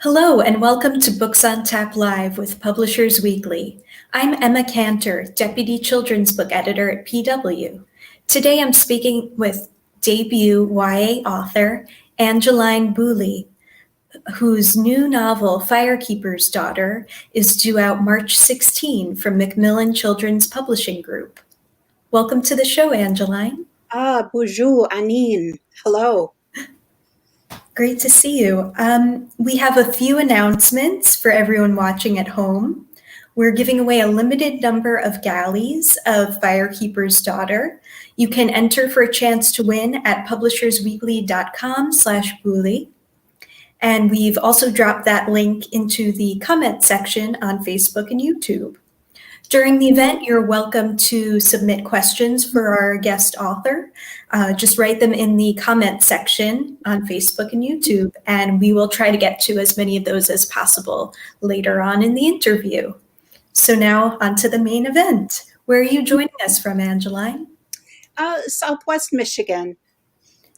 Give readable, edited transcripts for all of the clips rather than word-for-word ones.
Hello, and welcome to Books on Tap Live with Publishers Weekly. I'm Emma Cantor, Deputy Children's Book Editor at PW. Today I'm speaking with debut YA author Angeline Boulley, whose new novel, Firekeeper's Daughter, is due out March 16 from Macmillan Children's Publishing Group. Welcome to the show, Angeline. Bonjour, Anine. Hello. Great to see you. We have a few announcements for everyone watching at home. We're giving away a limited number of galleys of Firekeeper's Daughter. You can enter for a chance to win at publishersweekly.com/Boulley. And we've also dropped that link into the comment section on Facebook and YouTube. During the event, you're welcome to submit questions for our guest author. Just write them in the comment section on Facebook and YouTube, and we will try to get to as many of those as possible later on in the interview. So now on to the main event. Where are you joining us from, Angeline? Southwest Michigan.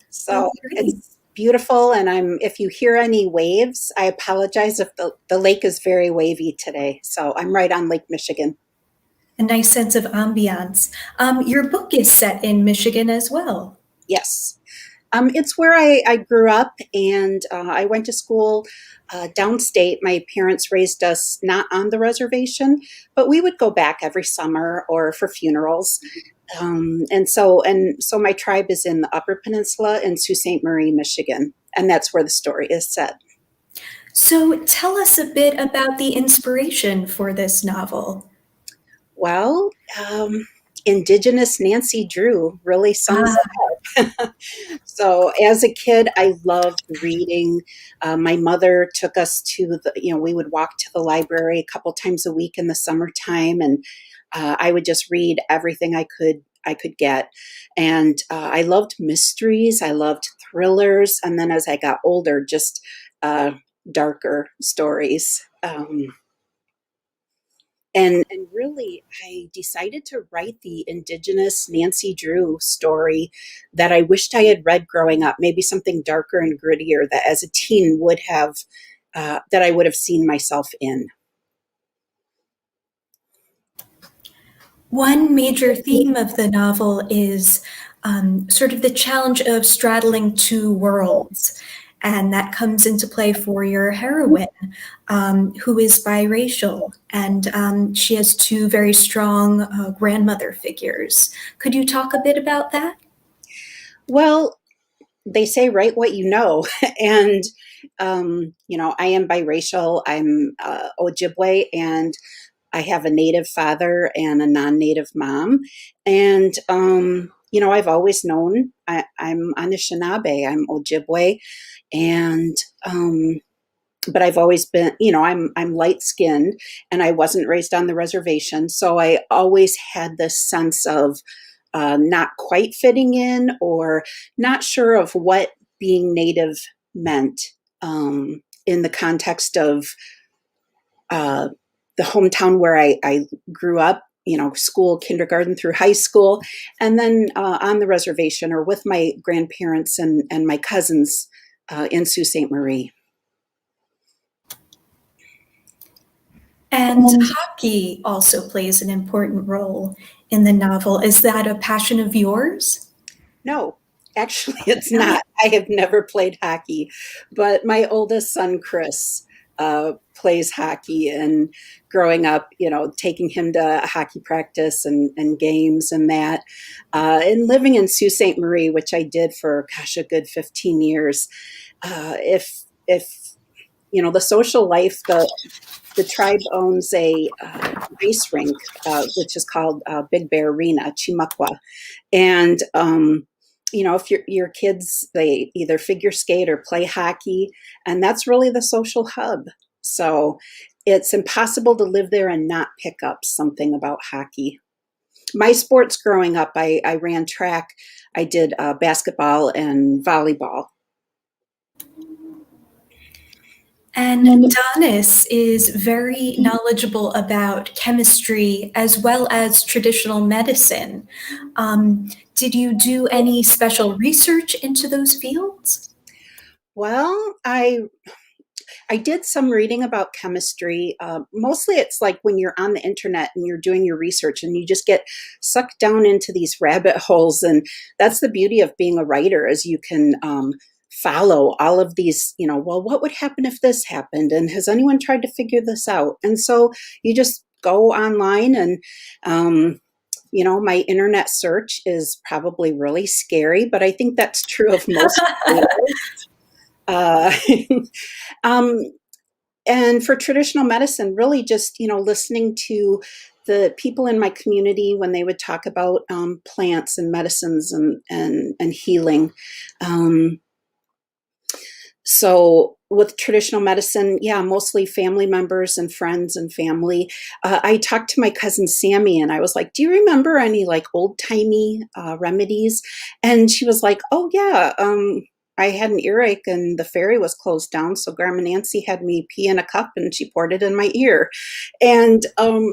So it's beautiful, and if you hear any waves, I apologize if the lake is very wavy today. So I'm right on Lake Michigan. A nice sense of ambiance. Your book is set in Michigan as well. Yes. It's where I grew up, and I went to school downstate. My parents raised us not on the reservation, but we would go back every summer or for funerals. And so my tribe is in the Upper Peninsula in Sault Ste. Marie, Michigan, and that's where the story is set. So tell us a bit about the inspiration for this novel. Well, Indigenous Nancy Drew really sums it up. So as a kid, I loved reading. My mother took us to we would walk to the library a couple times a week in the summertime, and I would just read everything I could get. And I loved mysteries. I loved thrillers. And then as I got older, just darker stories. And really, I decided to write the Indigenous Nancy Drew story that I wished I had read growing up, maybe something darker and grittier that as a teen that I would have seen myself in. One major theme of the novel is sort of the challenge of straddling two worlds. And that comes into play for your heroine, who is biracial, and she has two very strong grandmother figures. Could you talk a bit about that? Well, they say write what you know. And, I am biracial. I'm Ojibwe, and I have a Native father and a non-Native mom. And, I've always known I'm Anishinaabe, I'm Ojibwe. And, but I've always been, I'm light skinned, and I wasn't raised on the reservation. So I always had this sense of not quite fitting in, or not sure of what being Native meant in the context of the hometown where I grew up, school, kindergarten through high school, and then on the reservation or with my grandparents and my cousins in Sault Ste. Marie. And hockey also plays an important role in the novel. Is that a passion of yours? No, actually it's not. I have never played hockey, but my oldest son, Chris, plays hockey, and growing up, taking him to hockey practice and games and that, and living in Sault Ste. Marie, which I did for, a good 15 years. If the social life, the tribe owns a ice rink, which is called Big Bear Arena, Chimakwa. And, if your kids, they either figure skate or play hockey, and that's really the social hub. So it's impossible to live there and not pick up something about hockey. My sports growing up, I ran track, I did basketball and volleyball. And Adonis is very knowledgeable about chemistry as well as traditional medicine. Did you do any special research into those fields? Well, I I did some reading about chemistry. Mostly it's like when you're on the internet and you're doing your research and you just get sucked down into these rabbit holes. And that's the beauty of being a writer is you can follow all of these, well, what would happen if this happened? And has anyone tried to figure this out? And so you just go online and, my internet search is probably really scary, but I think that's true of most creators. Uh, um, and for traditional medicine, really just, listening to the people in my community when they would talk about plants and medicines and healing. So with traditional medicine, yeah, mostly family members and friends and family. I talked to my cousin Sammy and I was like, do you remember any like old timey remedies? And she was like, oh yeah, I had an earache and the ferry was closed down. So Grandma Nancy had me pee in a cup and she poured it in my ear. And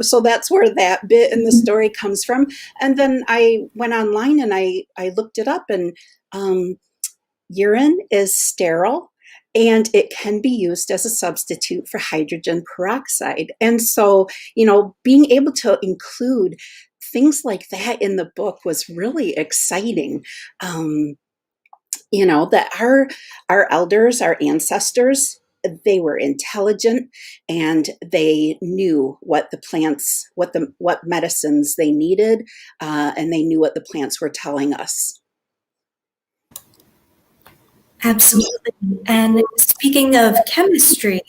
so that's where that bit in the story comes from. And then I went online and I looked it up and urine is sterile and it can be used as a substitute for hydrogen peroxide. And so, being able to include things like that in the book was really exciting. That our elders, our ancestors, they were intelligent and they knew what the plants, what medicines they needed, and they knew what the plants were telling us. Absolutely. And speaking of chemistry,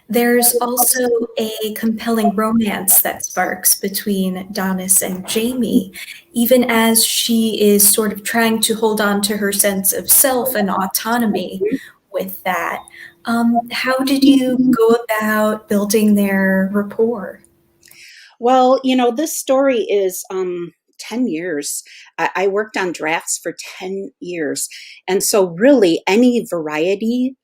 there's also a compelling romance that sparks between Donis and Jamie, even as she is sort of trying to hold on to her sense of self and autonomy with that. How did you go about building their rapport? Well, this story is 10 years. I worked on drafts for 10 years. And so, really, any variety,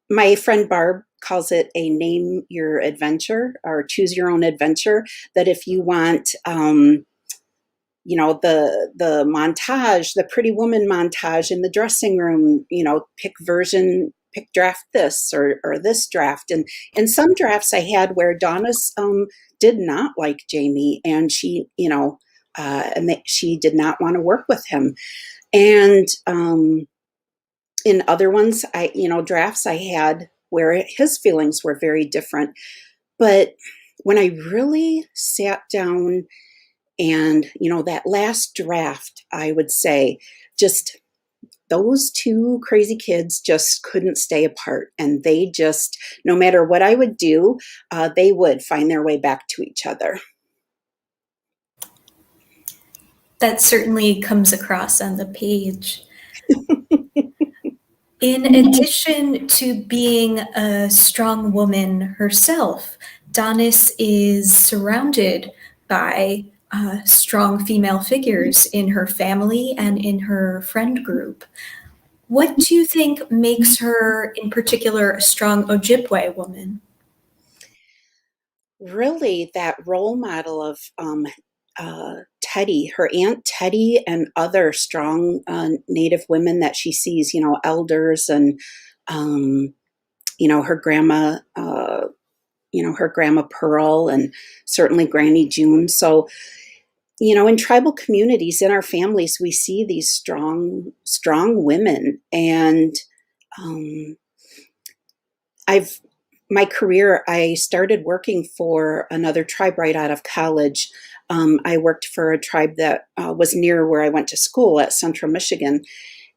my friend Barb calls it a name your adventure or choose your own adventure. That if you want, the montage, the pretty woman montage in the dressing room, pick draft this or this draft. And in some drafts I had where Donna's did not like Jamie and she, she did not want to work with him. And in other ones, drafts I had where his feelings were very different. But when I really sat down and, that last draft, I would say just those two crazy kids just couldn't stay apart. And they just, no matter what I would do, they would find their way back to each other. That certainly comes across on the page. In addition to being a strong woman herself, Donis is surrounded by strong female figures in her family and in her friend group. What do you think makes her, in particular, a strong Ojibwe woman? Really, that role model of Teddy, her Aunt Teddy, and other strong Native women that she sees, elders and, her grandma, her grandma Pearl, and certainly Granny June. So, in tribal communities, in our families, we see these strong women. And my career, I started working for another tribe right out of college. I worked for a tribe that was near where I went to school at Central Michigan.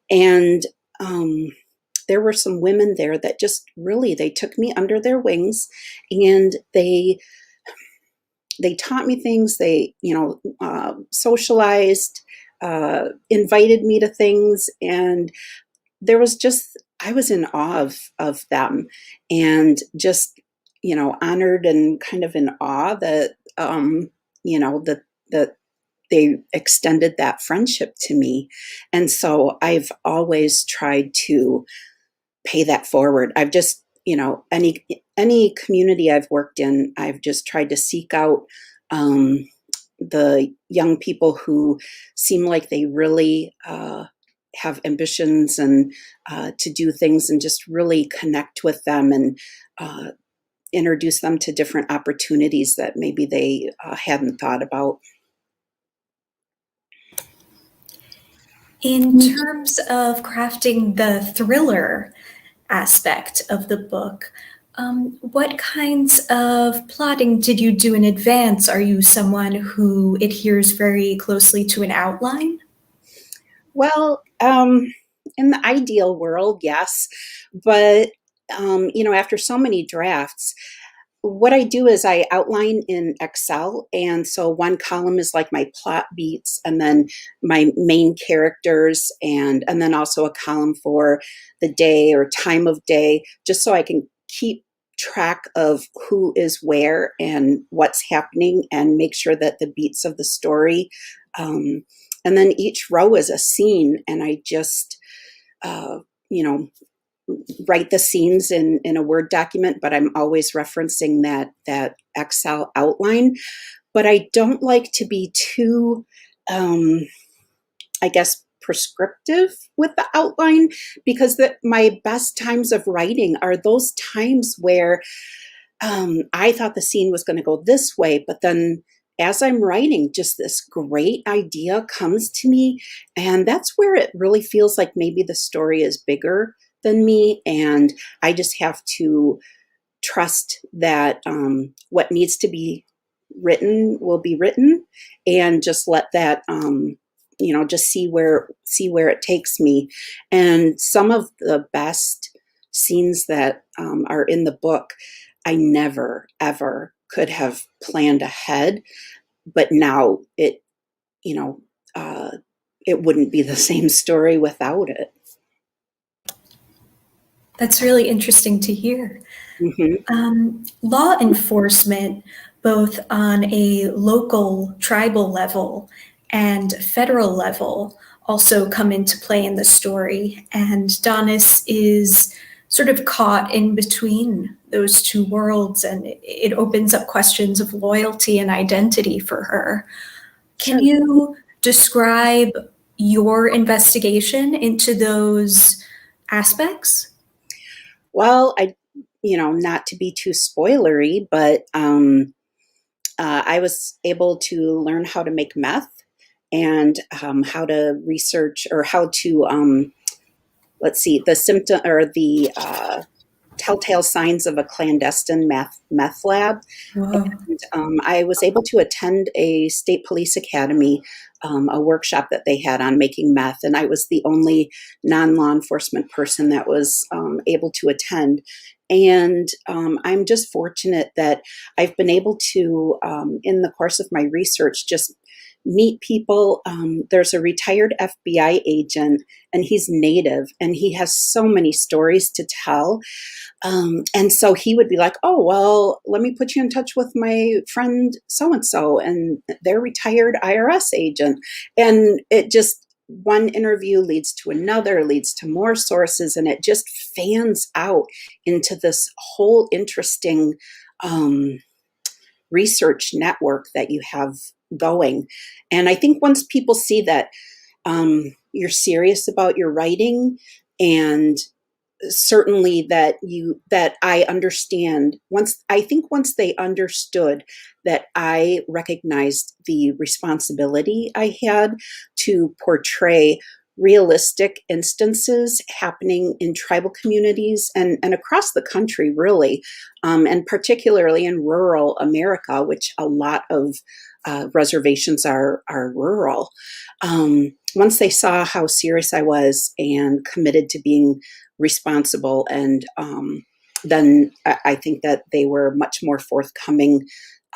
And there were some women there that just really, they took me under their wings and they taught me things. They, socialized, invited me to things. And there was just, I was in awe of them and just, honored and kind of in awe that, that they extended that friendship to me. And so I've always tried to pay that forward. I've just, any community I've worked in, I've just tried to seek out the young people who seem like they really have ambitions and to do things and just really connect with them and introduce them to different opportunities that maybe they hadn't thought about. In terms of crafting the thriller aspect of the book, what kinds of plotting did you do in advance? Are you someone who adheres very closely to an outline? Well, in the ideal world, yes. But, after so many drafts, what I do is I outline in Excel. And so one column is like my plot beats and then my main characters and then also a column for the day or time of day, just so I can keep track of who is where and what's happening and make sure that the beats of the story and then each row is a scene and I just uh, you know write the scenes in a Word document, but I'm always referencing that Excel outline. But I don't like to be too, I guess, prescriptive with the outline because my best times of writing are those times where I thought the scene was going to go this way, but then as I'm writing, just this great idea comes to me. And that's where it really feels like maybe the story is bigger than me. And I just have to trust that what needs to be written will be written and just let that just see where it takes me. And some of the best scenes that are in the book I never ever could have planned ahead, but now you know uh, it wouldn't be the same story without it. That's really interesting to hear. Hmm. Law enforcement, both on a local tribal level and federal level, also come into play in the story. And Donis is sort of caught in between those two worlds, and it opens up questions of loyalty and identity for her. Can Sure. you describe your investigation into those aspects? Well, not to be too spoilery, but I was able to learn how to make meth and how to research or how to let's see, the symptom or the telltale signs of a clandestine meth lab. Whoa. And I was able to attend a state police academy, a workshop that they had on making meth, and I was the only non-law enforcement person that was able to attend. And I'm just fortunate that I've been able to, in the course of my research, just meet people. There's a retired FBI agent, and he's Native, and he has so many stories to tell. And so he would be like, "Oh, well, let me put you in touch with my friend so and so, and they're retired IRS agent." And it just, one interview leads to another, leads to more sources, and it just fans out into this whole interesting um, research network that you have going. And I think once people see that you're serious about your writing and certainly that I understand, once they understood that I recognized the responsibility I had to portray realistic instances happening in tribal communities and across the country, really, and particularly in rural America, which a lot of reservations are rural. Once they saw how serious I was and committed to being responsible, and then I think that they were much more forthcoming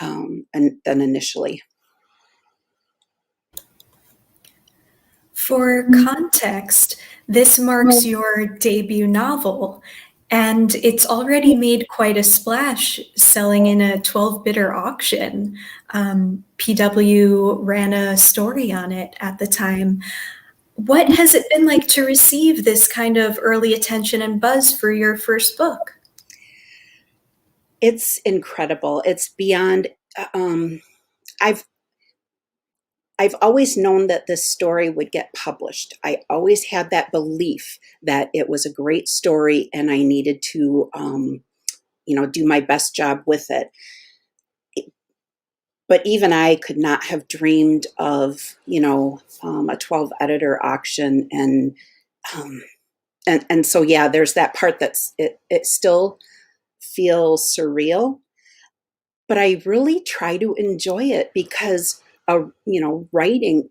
than initially. For context, this marks your debut novel, and it's already made quite a splash selling in a 12-bidder auction. PW ran a story on it at the time. What has it been like to receive this kind of early attention and buzz for your first book? It's incredible. It's beyond. I've I've always known that this story would get published. I always had that belief that it was a great story and I needed to, do my best job with it. But even I could not have dreamed of, a 12 editor auction. Um, and so, yeah, there's that part it still feels surreal, but I really try to enjoy it because, writing,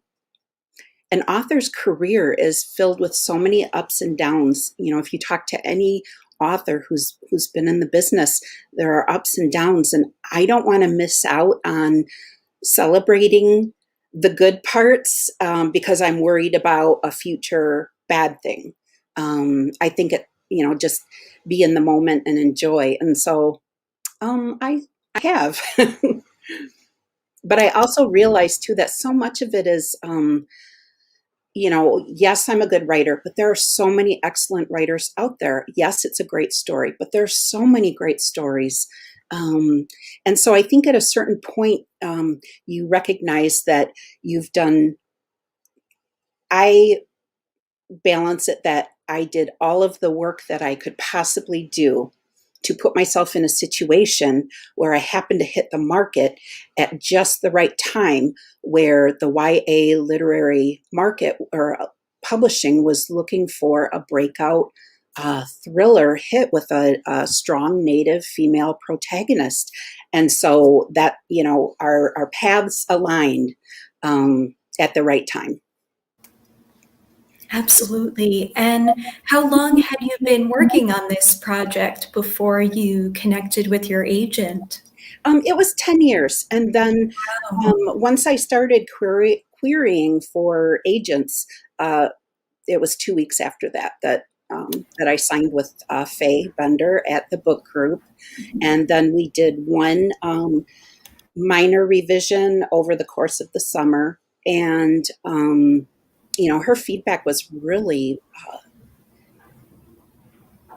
an author's career is filled with so many ups and downs. If you talk to any author who's been in the business, there are ups and downs, and I don't want to miss out on celebrating the good parts because I'm worried about a future bad thing. I think just be in the moment and enjoy. And so I have. But I also realize too that so much of it is, yes, I'm a good writer, but there are so many excellent writers out there. Yes, it's a great story, but there's so many great stories. Um, and so I think at a certain point, you recognize that you've done, I balance it that I did all of the work that I could possibly do to put myself in a situation where I happened to hit the market at just the right time, where the YA literary market or publishing was looking for a breakout thriller hit with a strong native female protagonist. And so that, our paths aligned at the right time. Absolutely. And how long had you been working on this project before you connected with your agent? It was 10 years. And then Oh, once I started querying for agents, it was 2 weeks after that I signed with Faye Bender at the book group. And then we did one minor revision over the course of the summer. And, her feedback was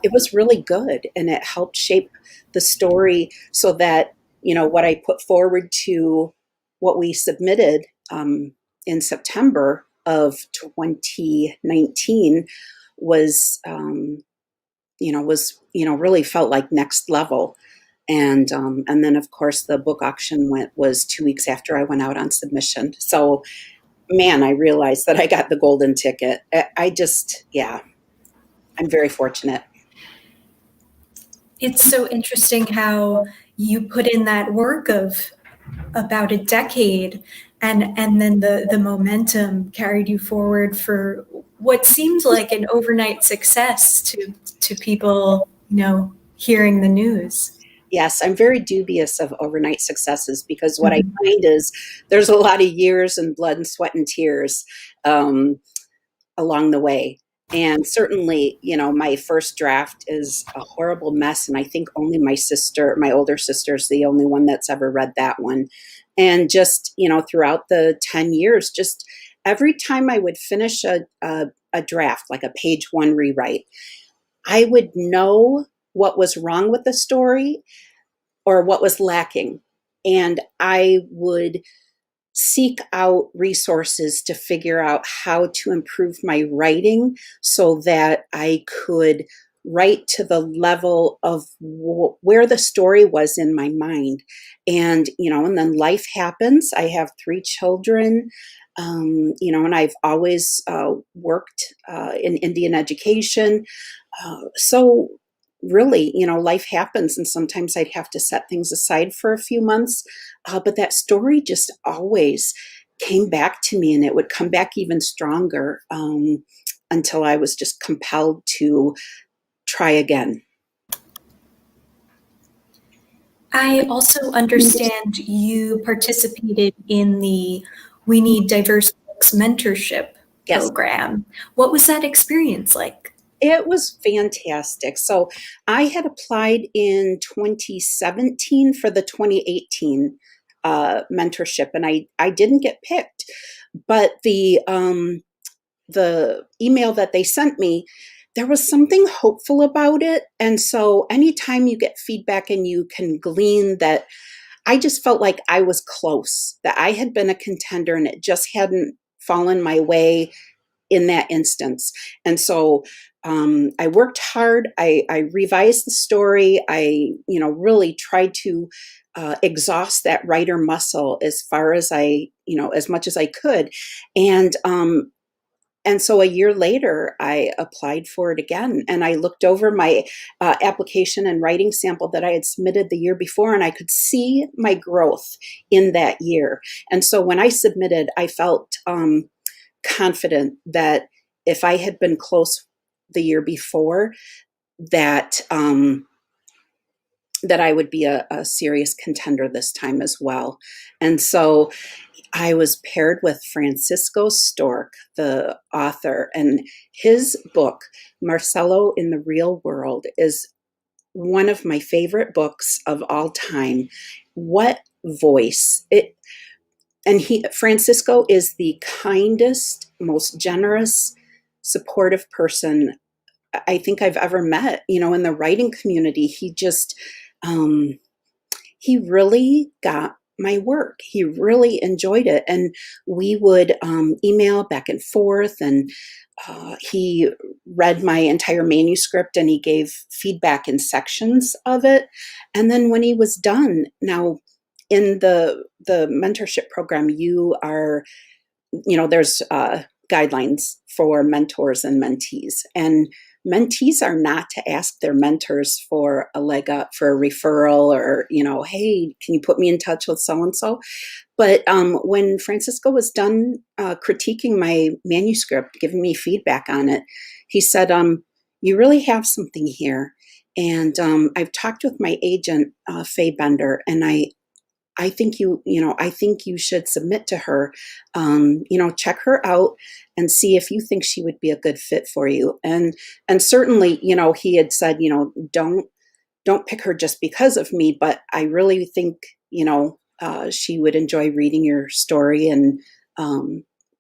it was really good, and it helped shape the story so that what I put forward to what we submitted in September of 2019 really felt like next level. And then of course the book auction was 2 weeks after I went out on submission. So man, I realized that I got the golden ticket. I just, yeah, I'm very fortunate. it's so interesting how you put in that work of about a decade, and then the momentum carried you forward for what seemed like an overnight success to people, hearing the news. Yes, I'm very dubious of overnight successes because what I Mhm. find is there's a lot of years and blood and sweat and tears um, along the way. And certainly, my first draft is a horrible mess. And I think only my older sister, is the only one that's ever read that one. And just, throughout the 10 years, just every time I would finish a draft, like a page one rewrite, I would know what was wrong with the story or what was lacking. And I would seek out resources to figure out how to improve my writing so that I could write to the level of where the story was in my mind. And then life happens. I have 3 children. And I've always worked in Indian education. So really, life happens, and sometimes I'd have to set things aside for a few months. But that story just always came back to me, and it would come back even stronger until I was just compelled to try again. I also understand you participated in the We Need Diverse Books mentorship Yes, program. What was that experience like? it was fantastic. So I had applied in 2017 for the 2018 mentorship, and I didn't get picked. But the email that they sent me, there was something hopeful about it. And so anytime you get feedback and you can glean that I just felt like I was close, that I had been a contender and it just hadn't fallen my way in that instance. And so I worked hard. I revised the story. I, really tried to exhaust that writer muscle as far as as much as I could. And and so a year later, I applied for it again, and I looked over my application and writing sample that I had submitted the year before, and I could see my growth in that year. And so when I submitted, I felt confident that if I had been close the year before, that that I would be a serious contender this time as well. And so I was paired with Francisco Stork, the author, and his book, Marcelo in the Real World, is one of my favorite books of all time. What voice! Francisco is the kindest, most generous, supportive person I think I've ever met, in the writing community. Um, he really got my work. He really enjoyed it. And we would email back and forth, and he read my entire manuscript and he gave feedback in sections of it. And then when he was done, now in the mentorship program, there's guidelines for mentors and mentees. And mentees are not to ask their mentors for a leg up, for a referral, or, hey, can you put me in touch with so-and-so? But when Francisco was done critiquing my manuscript, giving me feedback on it, he said, you really have something here. And I've talked with my agent, Faye Bender, and I think I think you should submit to her. Check her out and see if you think she would be a good fit for you. And certainly, he had said, don't pick her just because of me, but I really think, she would enjoy reading your story and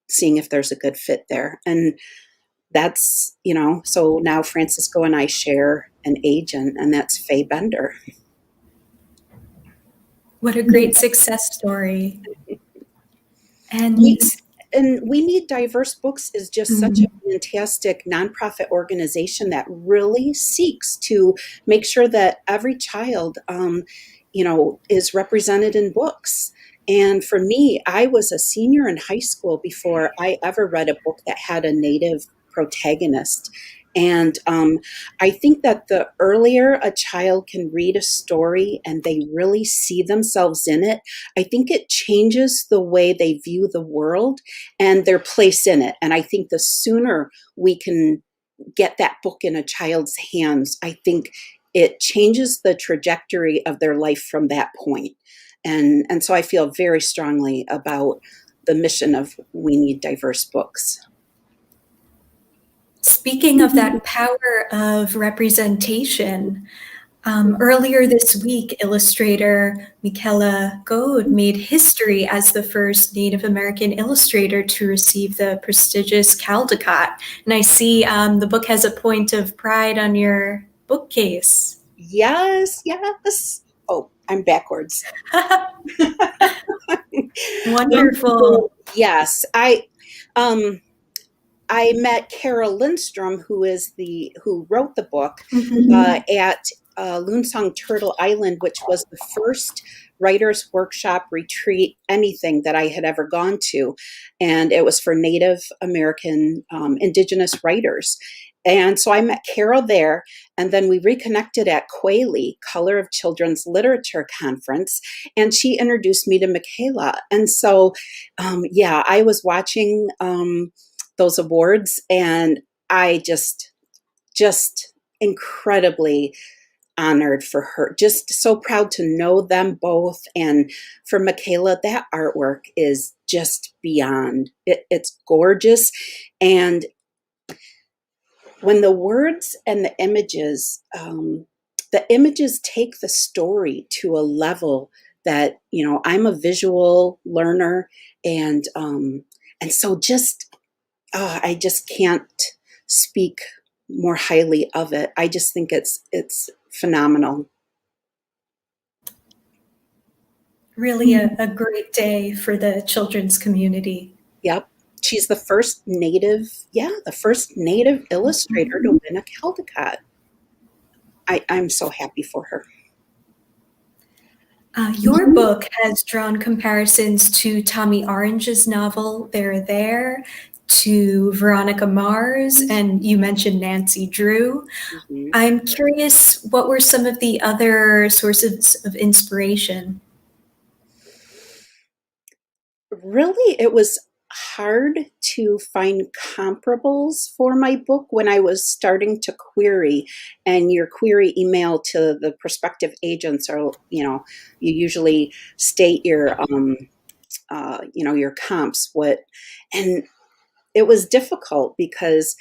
seeing if there's a good fit there. And that's, so now Francisco and I share an agent, and that's Faye Bender. What a great success story. And We Need Diverse Books is just such a fantastic nonprofit organization that really seeks to make sure that every child, is represented in books. And for me, I was a senior in high school before I ever read a book that had a Native protagonist. And I think that the earlier a child can read a story and they really see themselves in it, I think it changes the way they view the world and their place in it. And I think the sooner we can get that book in a child's hands, I think it changes the trajectory of their life from that point. And so I feel very strongly about the mission of We Need Diverse Books. Speaking of that power of representation, earlier this week, illustrator Michaela Goad made history as the first Native American illustrator to receive the prestigious Caldecott. And I see the book has a point of pride on your bookcase. Yes. Oh, I'm backwards. Wonderful. Yes, I met Carol Lindstrom, who wrote the book, at Loonsong Turtle Island, which was the first writers' workshop, retreat, anything that I had ever gone to. And it was for Native American Indigenous writers. And so I met Carol there, and then we reconnected at Quayle, Color of Children's Literature Conference, and she introduced me to Michaela. And so, I was watching those awards, and I just incredibly honored for her, just so proud to know them both. And for Michaela, that artwork is just beyond it's gorgeous. And when the words and the images take the story to a level that, I'm a visual learner, and so I just can't speak more highly of it. I just think it's phenomenal. Really a great day for the children's community. Yep. She's the first native illustrator to win a Caldecott. I'm so happy for her. Your book has drawn comparisons to Tommy Orange's novel, There, to Veronica Mars, and you mentioned Nancy Drew. Mhm. I'm curious, what were some of the other sources of inspiration? Really, it was hard to find comparables for my book when I was starting to query. And your query email to the prospective agents are, you usually state your comps. And it was difficult because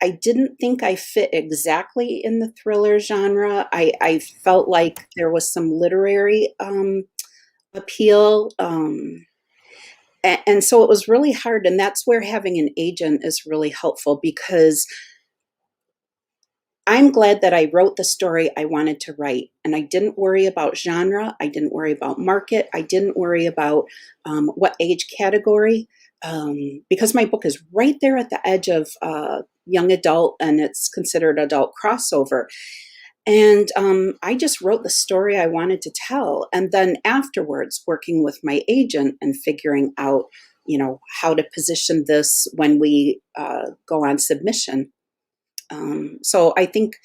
I didn't think I fit exactly in the thriller genre. I felt like there was some literary appeal. And so it was really hard. And that's where having an agent is really helpful because I'm glad that I wrote the story I wanted to write. And I didn't worry about genre. I didn't worry about market. I didn't worry about what age category, because my book is right there at the edge of young adult and it's considered adult crossover. And I just wrote the story I wanted to tell. And then afterwards, working with my agent and figuring out, how to position this when we go on submission. So I think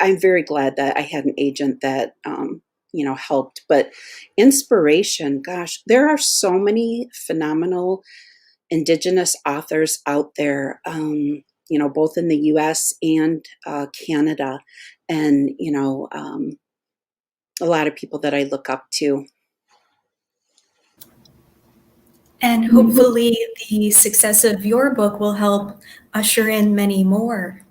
I'm very glad that I had an agent that, helped. But inspiration, gosh, there are so many phenomenal Indigenous authors out there, both in the US and Canada. And, a lot of people that I look up to. And hopefully, the success of your book will help usher in many more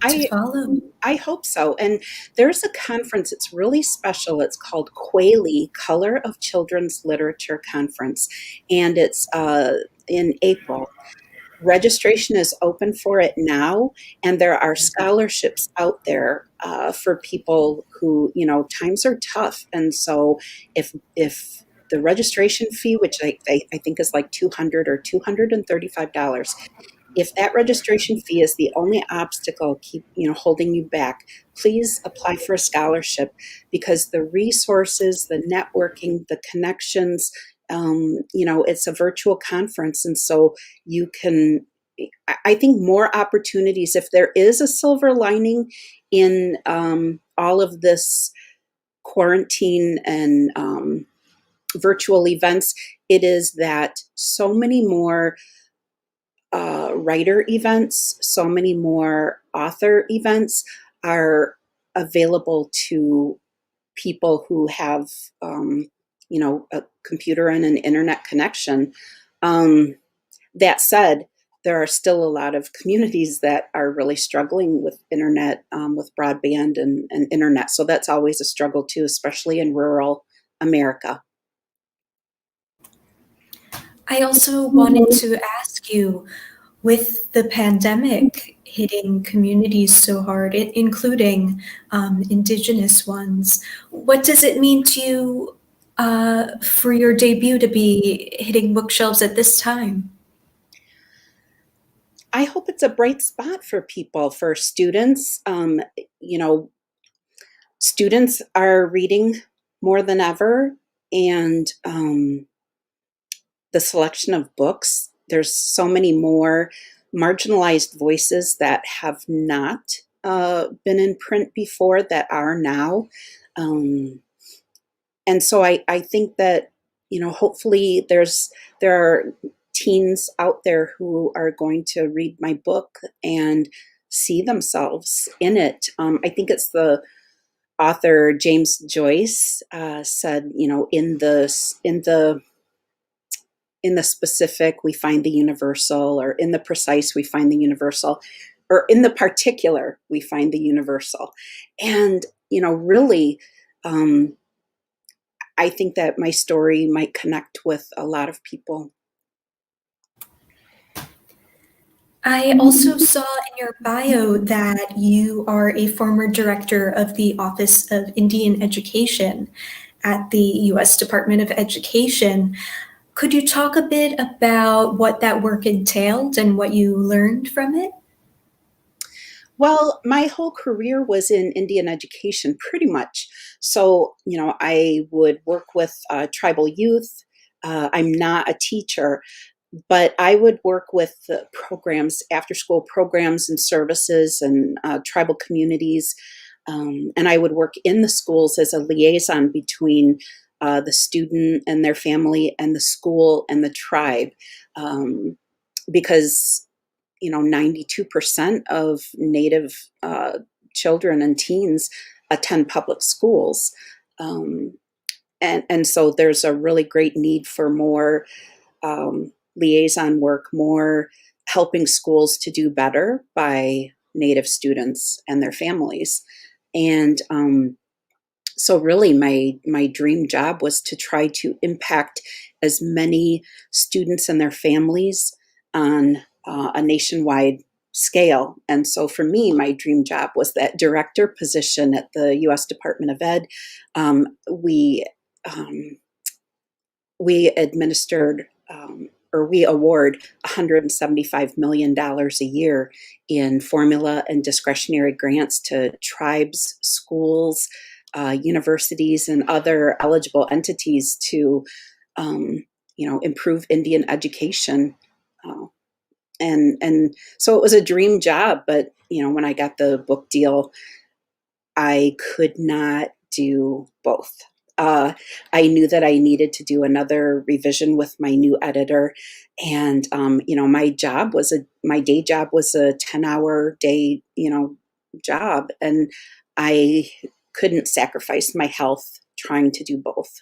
to I follow. I hope so. And there's a conference, it's really special. It's called Quayle Color of Children's Literature Conference, and it's in April. Registration is open for it now, and there are scholarships out there for people who, times are tough. And so if the registration fee, which I think is like 200 or $235, if that registration fee is the only obstacle holding you back, please apply for a scholarship because the resources, the networking, the connections, it's a virtual conference, and so you can. I think more opportunities. If there is a silver lining in all of this quarantine and virtual events, it is that so many more writer events, so many more author events are available to people who have, a computer and an internet connection. That said, there are still a lot of communities that are really struggling with internet, with broadband and internet. So that's always a struggle too, especially in rural America. I also wanted to ask you, with the pandemic hitting communities so hard, including Indigenous ones, what does it mean to you for your debut to be hitting bookshelves at this time? I hope it's a bright spot for people, for students. You know, Students are reading more than ever, and the selection of books, there's so many more marginalized voices that have not been in print before that are now. Um, and so I think that, hopefully there are teens out there who are going to read my book and see themselves in it. I think it's the author James Joyce said, in the specific we find the universal, or in the precise we find the universal, or in the particular we find the universal. And really, I think that my story might connect with a lot of people. I also saw in your bio that you are a former director of the Office of Indian Education at the U.S. Department of Education. Could you talk a bit about what that work entailed and what you learned from it? Well, my whole career was in Indian education, pretty much. So, I would work with tribal youth. I'm not a teacher, but I would work with the programs, after school programs and services and tribal communities. And I would work in the schools as a liaison between the student and their family and the school and the tribe. Because 92% of Native children and teens attend public schools. Um, and so there's a really great need for more liaison work, more helping schools to do better by Native students and their families. And so really my dream job was to try to impact as many students and their families on a nationwide scale. And so for me, my dream job was that director position at the U.S. Department of Ed. We administered or we award $175 million a year in formula and discretionary grants to tribes, schools, universities, and other eligible entities to, improve Indian education. And so it was a dream job, but when I got the book deal, I could not do both. I knew that I needed to do another revision with my new editor, and my day job was a 10-hour day, job, and I couldn't sacrifice my health trying to do both.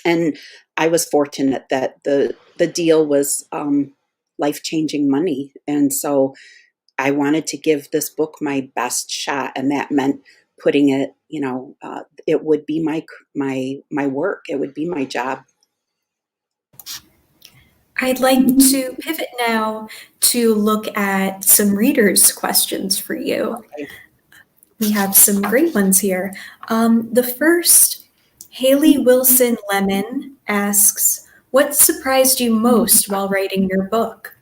And I was fortunate that the deal was life changing money, and so I wanted to give this book my best shot, and that meant putting it, it would be my work, it would be my job. I'd like to pivot now to look at some readers' questions for you. Okay. We have some great ones here. The first, Haley Wilson Lemon asks, what surprised you most while writing your book?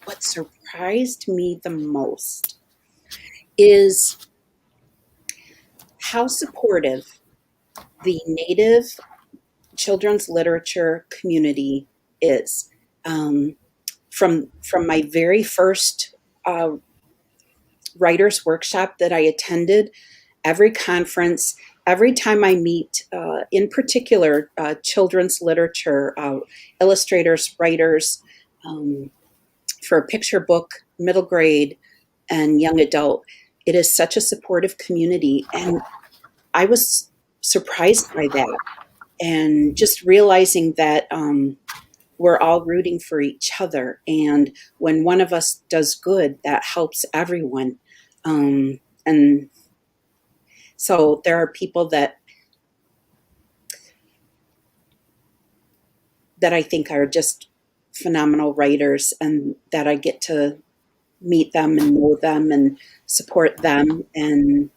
What surprised me the most is how supportive the Native children's literature community is. From my very first writers workshop that I attended, every conference, every time I meet, in particular, children's literature, illustrators, writers, for a picture book, middle grade, and young adult, it is such a supportive community. And I was surprised by that. And just realizing that we're all rooting for each other. And when one of us does good, that helps everyone. And so there are people that I think are just phenomenal writers, and that I get to meet them and know them and support them and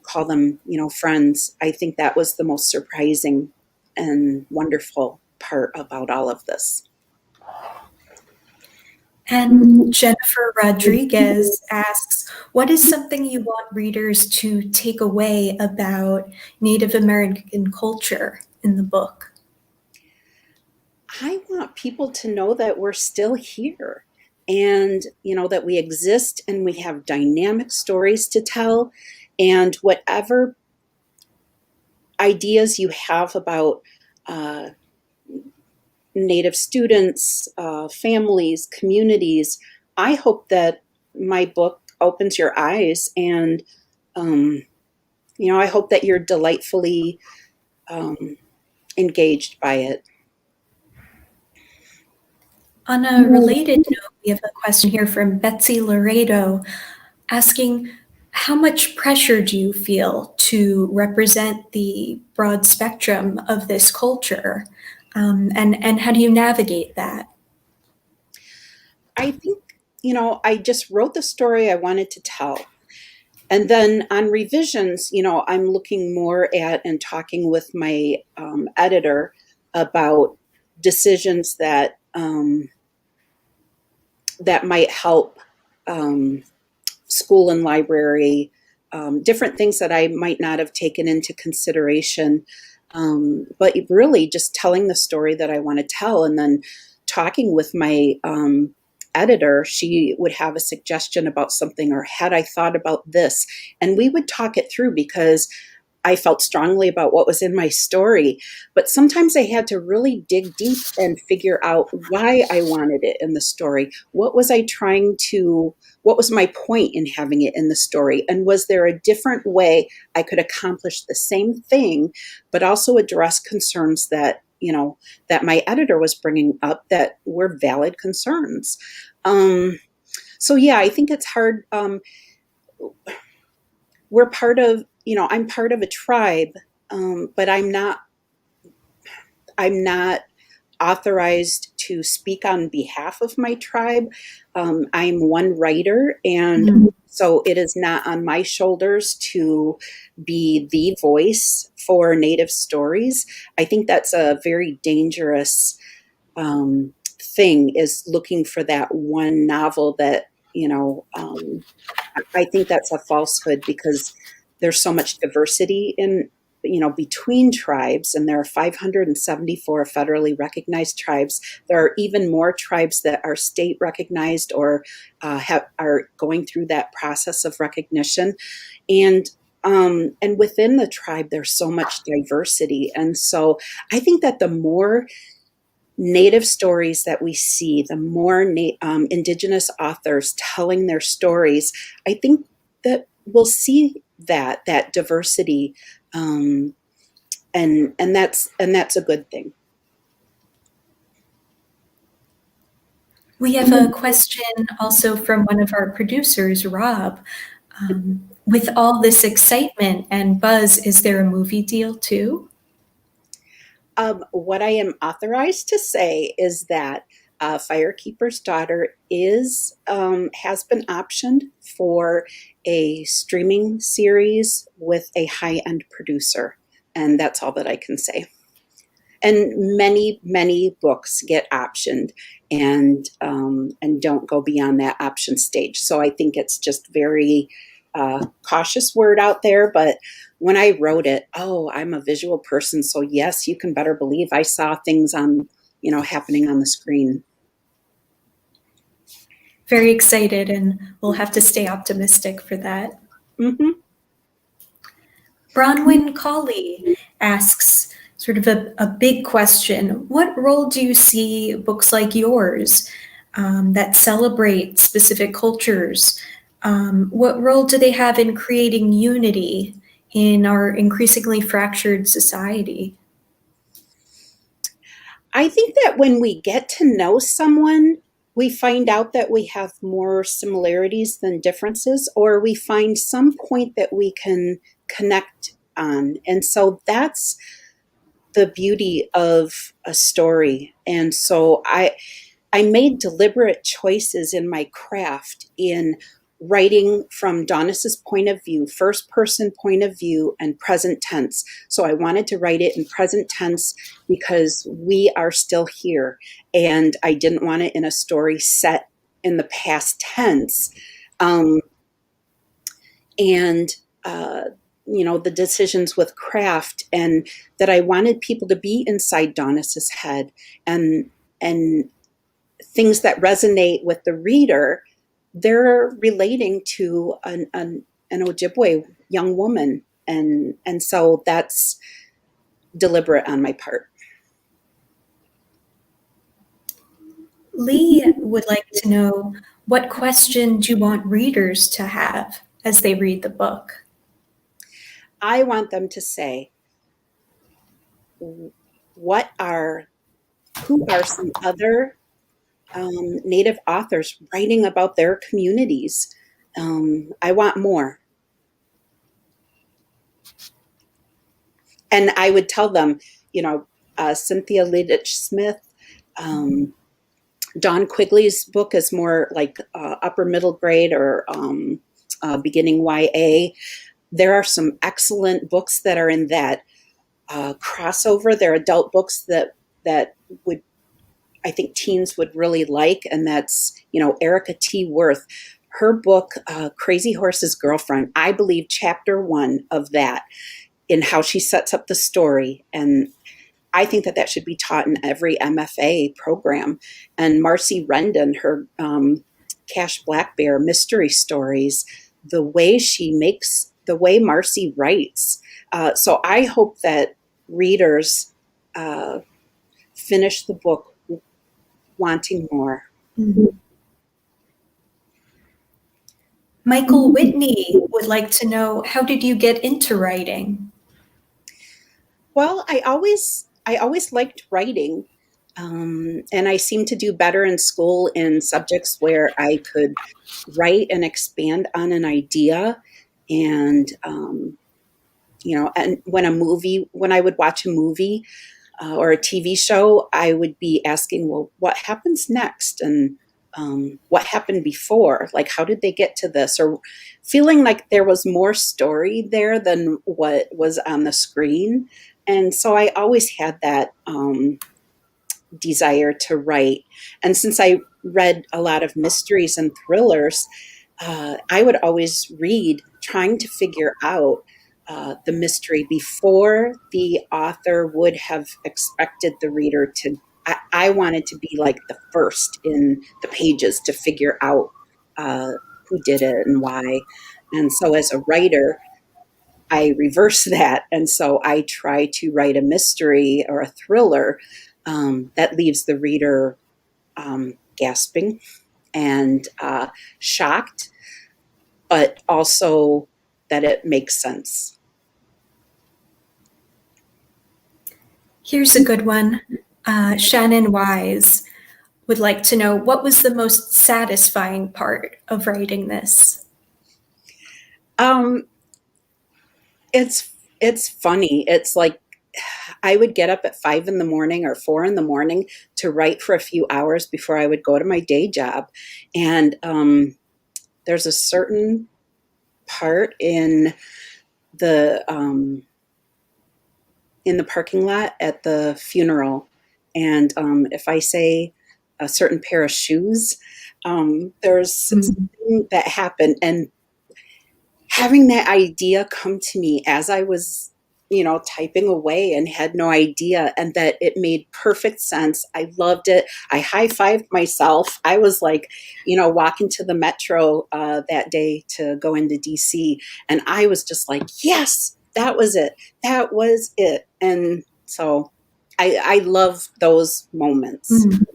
call them, friends. I think that was the most surprising and wonderful part about all of this. And Jennifer Rodriguez asks, what is something you want readers to take away about Native American culture in the book? I want people to know that we're still here, and that we exist and we have dynamic stories to tell, and whatever ideas you have about Native students, families, communities, I hope that my book opens your eyes, and I hope that you're delightfully engaged by it. On a related note, we have a question here from Betsy Laredo asking, how much pressure do you feel to represent the broad spectrum of this culture? And how do you navigate that? I think, I just wrote the story I wanted to tell. And then on revisions, I'm looking more at and talking with my editor about decisions that might help um, school and library, different things that I might not have taken into consideration. But really just telling the story that I want to tell, and then talking with my editor. She would have a suggestion about something, or had I thought about this? And we would talk it through, because I felt strongly about what was in my story, but sometimes I had to really dig deep and figure out why I wanted it in the story. What was my point in having it in the story? And was there a different way I could accomplish the same thing, but also address concerns that my editor was bringing up that were valid concerns? So yeah, I think it's hard. We're part of, I'm part of a tribe, but I'm not authorized to speak on behalf of my tribe. I'm one writer, and Mm. so it is not on my shoulders to be the voice for Native stories. I think that's a very dangerous thing, is looking for that one novel that, I think that's a falsehood, because there's so much diversity in, between tribes, and there are 574 federally recognized tribes. There are even more tribes that are state recognized, or are going through that process of recognition. And within the tribe, there's so much diversity. And so I think that the more Native stories that we see, the more Indigenous authors telling their stories, I think that we'll see that diversity, um, and that's a good thing. We have a question also from one of our producers, Rob. With all this excitement and buzz, is there a movie deal too? What I am authorized to say is that Firekeeper's Daughter is has been optioned for a streaming series with a high-end producer, and that's all that I can say. And many books get optioned, and don't go beyond that option stage. So I think it's just very cautious word out there. But when I wrote it, oh, I'm a visual person, so yes, you can better believe I saw things happening on the screen. Very excited, and we'll have to stay optimistic for that. Mm-hmm. Bronwyn Colley asks sort of a big question. What role do you see books like yours that celebrate specific cultures? What role do they have in creating unity in our increasingly fractured society? I think that when we get to know someone, we find out that we have more similarities than differences, or we find some point that we can connect on. And so that's the beauty of a story. And so I made deliberate choices in my craft, in writing from Donis's point of view, first person point of view, and present tense. So I wanted to write it in present tense because we are still here. And I didn't want it in a story set in the past tense. Um, and, uh, the decisions with craft, and that I wanted people to be inside Donis's head, and things that resonate with the reader, they're relating to an Ojibwe young woman, and so that's deliberate on my part. Lee would like to know, what question do you want readers to have as they read the book? I want them to say, what are who are some other Native authors writing about their communities? I want more. And I would tell them, Cynthia Lidich Smith, Don Quigley's book is more like upper middle grade, or beginning YA. There are some excellent books that are in that crossover. They're adult books that would, I think, teens would really like, and that's, Erica T. Worth. Her book, Crazy Horse's Girlfriend, I believe chapter 1 of that, in how she sets up the story. And I think that should be taught in every MFA program. And Marcy Rendon, her Cash Black Bear mystery stories, the way Marcy writes. So I hope that readers finish the book wanting more. Mm-hmm. Michael Whitney would like to know, how did you get into writing? Well, I always liked writing, and I seemed to do better in school in subjects where I could write and expand on an idea. And and when I would watch a movie or a TV show, I would be asking, well, what happens next? And what happened before? Like, how did they get to this? Or feeling like there was more story there than what was on the screen. And so I always had that desire to write. And since I read a lot of mysteries and thrillers, I would always read trying to figure out the mystery before the author would have expected the reader to. I wanted to be like the first in the pages to figure out who did it and why. And so as a writer, I reverse that. And so I try to write a mystery or a thriller that leaves the reader gasping and shocked, but also that it makes sense. Here's a good one. Shannon Wise would like to know, what was the most satisfying part of writing this? It's funny. It's like I would get up at 5 in the morning or 4 in the morning to write for a few hours before I would go to my day job. And there's a certain part in the parking lot at the funeral. And if I say a certain pair of shoes, there's something that happened. And having that idea come to me as I was, typing away and had no idea, and that it made perfect sense. I loved it. I high-fived myself. I was like, walking to the metro that day to go into DC. And I was just like, yes, that was it. That was it. And so I love those moments. Mm-hmm.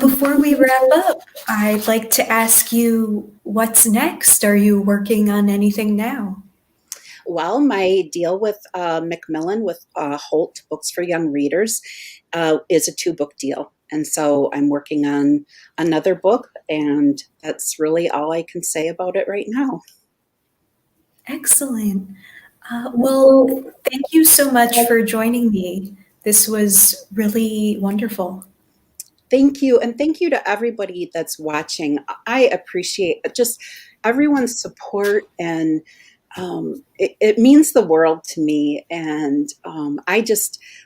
Before we wrap up, I'd like to ask you, what's next? Are you working on anything now? Well, my deal with Macmillan with Holt Books for Young Readers is a 2-book deal. And so I'm working on another book, and that's really all I can say about it right now. Excellent. Well, thank you so much for joining me. This was really wonderful. Thank you. And thank you to everybody that's watching. I appreciate just everyone's support, and it means the world to me. And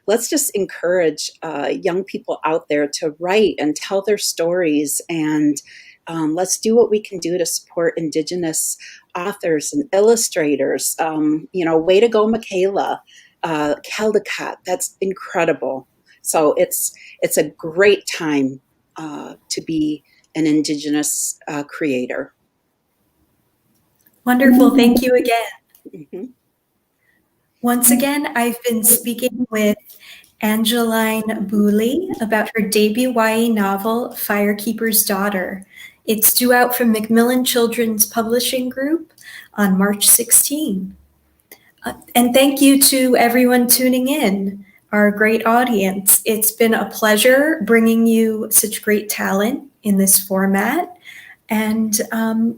let's just encourage young people out there to write and tell their stories. And let's do what we can do to support Indigenous authors and illustrators. Way to go, Michaela. Caldecott, that's incredible. So it's a great time to be an Indigenous creator. Wonderful. Thank you again. Mm-hmm. Once again, I've been speaking with Angeline Boulley about her debut YA novel, Firekeeper's Daughter. It's due out from Macmillan Children's Publishing Group on March 16. And thank you to everyone tuning in, our great audience. It's been a pleasure bringing you such great talent in this format. And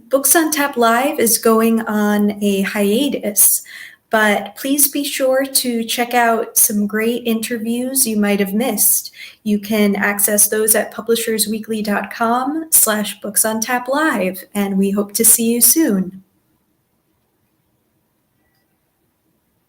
Books on Tap Live is going on a hiatus, But please be sure to check out some great interviews you might have missed. You can access those at publishersweekly.com/booksontap live, and we hope to see you soon.